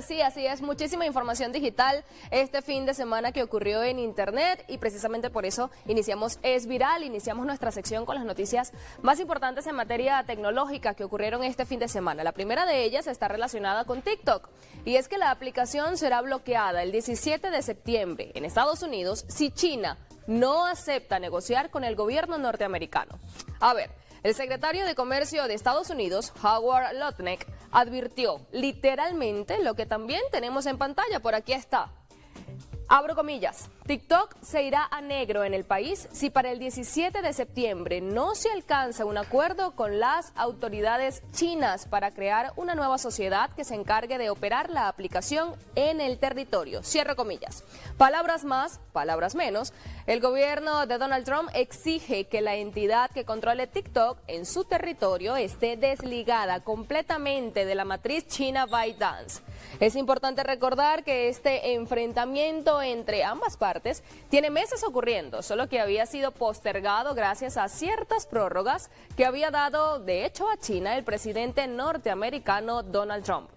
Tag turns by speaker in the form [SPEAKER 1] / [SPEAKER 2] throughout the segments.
[SPEAKER 1] Sí, así es, muchísima información digital este fin de semana que ocurrió en internet y precisamente por eso iniciamos Es Viral, iniciamos nuestra sección con las noticias más importantes en materia tecnológica que ocurrieron este fin de semana. La primera de ellas está relacionada con TikTok y es que la aplicación será bloqueada el 17 de septiembre en Estados Unidos si China no acepta negociar con el gobierno norteamericano. A ver, el secretario de Comercio de Estados Unidos, Howard Lutnick, advirtió literalmente lo que también tenemos en pantalla, por aquí está. Abro comillas, TikTok se irá a negro en el país si para el 17 de septiembre no se alcanza un acuerdo con las autoridades chinas para crear una nueva sociedad que se encargue de operar la aplicación en el territorio. Cierro comillas. Palabras más, palabras menos. El gobierno de Donald Trump exige que la entidad que controle TikTok en su territorio esté desligada completamente de la matriz china ByteDance. Es importante recordar que este enfrentamiento entre ambas partes tiene meses ocurriendo, solo que había sido postergado gracias a ciertas prórrogas que había dado, de hecho, a China el presidente norteamericano Donald Trump.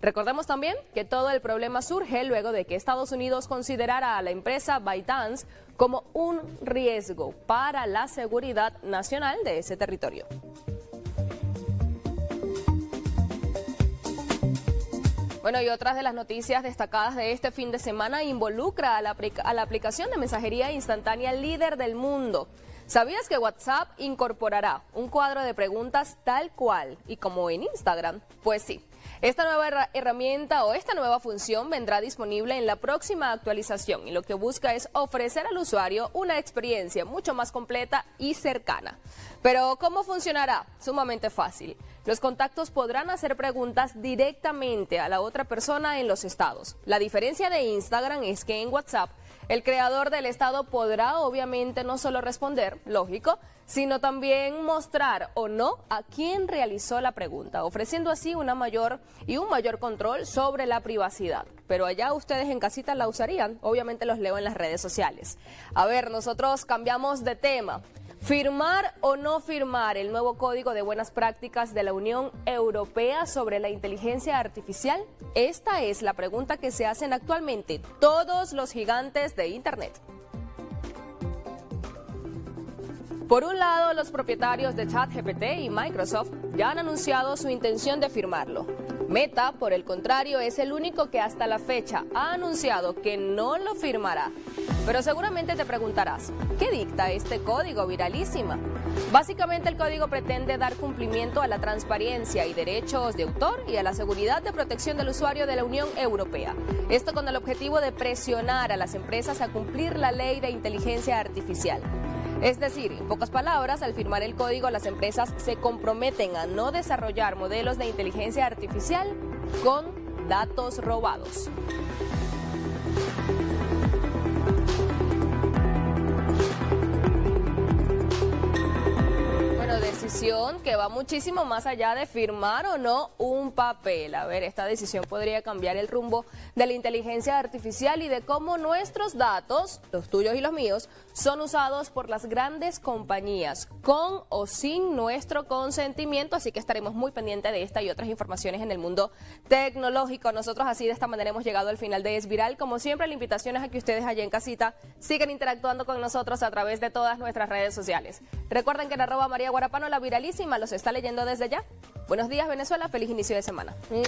[SPEAKER 1] Recordemos también que todo el problema surge luego de que Estados Unidos considerara a la empresa ByteDance como un riesgo para la seguridad nacional de ese territorio. Bueno, y otras de las noticias destacadas de este fin de semana involucra a la aplicación de mensajería instantánea líder del mundo. ¿Sabías que WhatsApp incorporará un cuadro de preguntas tal cual y como en Instagram? Pues sí. Esta nueva herramienta o esta nueva función vendrá disponible en la próxima actualización y lo que busca es ofrecer al usuario una experiencia mucho más completa y cercana. Pero ¿cómo funcionará? Sumamente fácil. Los contactos podrán hacer preguntas directamente a la otra persona en los estados. La diferencia de Instagram es que en WhatsApp el creador del estado podrá obviamente no solo responder, lógico, sino también mostrar o no a quién realizó la pregunta, ofreciendo así un mayor control sobre la privacidad. Pero allá ustedes en casita la usarían, obviamente los leo en las redes sociales. A ver, nosotros cambiamos de tema. ¿Firmar o no firmar el nuevo Código de Buenas Prácticas de la Unión Europea sobre la inteligencia artificial? Esta es la pregunta que se hacen actualmente todos los gigantes de Internet. Por un lado, los propietarios de ChatGPT y Microsoft ya han anunciado su intención de firmarlo. Meta, por el contrario, es el único que hasta la fecha ha anunciado que no lo firmará. Pero seguramente te preguntarás, ¿qué dicta este código viralísima? Básicamente el código pretende dar cumplimiento a la transparencia y derechos de autor y a la seguridad de protección del usuario de la Unión Europea. Esto con el objetivo de presionar a las empresas a cumplir la ley de inteligencia artificial. Es decir, en pocas palabras, al firmar el código, las empresas se comprometen a no desarrollar modelos de inteligencia artificial con datos robados. Decisión que va muchísimo más allá de firmar o no un papel. A ver, esta decisión podría cambiar el rumbo de la inteligencia artificial y de cómo nuestros datos, los tuyos y los míos, son usados por las grandes compañías, con o sin nuestro consentimiento, así que estaremos muy pendientes de esta y otras informaciones en el mundo tecnológico. Nosotros así de esta manera hemos llegado al final de Es Viral. Como siempre, la invitación es a que ustedes allá en casita sigan interactuando con nosotros a través de todas nuestras redes sociales. Recuerden que en @María Guarapano la viralísima los está leyendo desde ya. Buenos días, Venezuela, feliz inicio de semana.